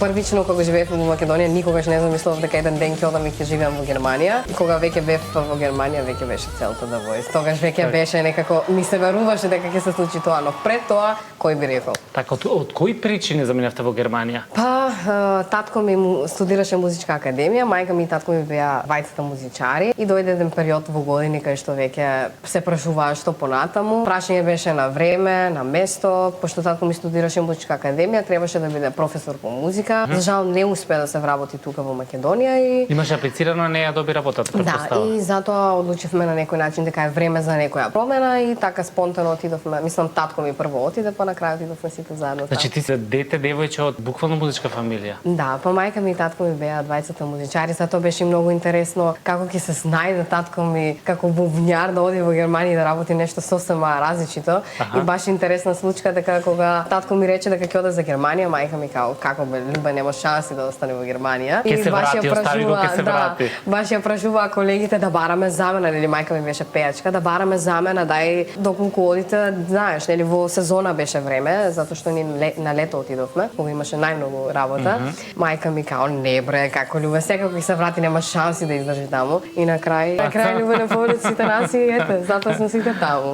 првично кога живеев во Македонија, никогаш не замислував дека еден ден ќе одам и ќе живеам во Германија. И кога веќе бев во Германија, веќе беше целта да војс. Тогаш веќе беше некако ми се веруваше дека ќе се случи тоа, но пред тоа кој би рекол? Така, од кои причини заминавте во Германија? Па, татко ми студираше музичка академија, мајка ми и татко ми беа двајцата музичари и дојде еден период во години кај што веќе се прашуваа што понатаму. Прашање беше на време, на место, пошто татко ми студираше музичка академија, требаше да биде професор по музика. За жал не успе да се вработи тука во Македонија и Имаше аплицирано, не ја доби работата, претпоставам. Да, и затоа одлучивме на некој начин дека е време за некоја промена и така спонтано отидовме. Мислам, татко ми прво отиде, па на крај отидовме сите заедно. Значи ти се дете девојче од буквално музичка фамилија. Да, па мајка ми и татко ми беа двајцата музичари, затоа беше многу интересно како ќе се снајде татко ми како бубњар да оди во Германија и да работи нешто сосема различито. И баш интересна случка дека кога татко ми рече дека ќе оде за Германија, мајка ми како бе, Любе, нема шанси да остане во Германија. Ке се врати, остави го, ке се врати. Баш ја прашуваа колегите да бараме замена, нели мајка ми беше пејачка, да бараме замена, дај доколку одите, знаеш, нели во сезона беше време, затоа што ни на лето отидовме, кога имаше најмногу работа. Мајка ми као не бре, како Любе, секако ќе се врати, нема шанси да издржи таму. И на крај Любе не повеќе сите нас и ете, затоа сме сите таму.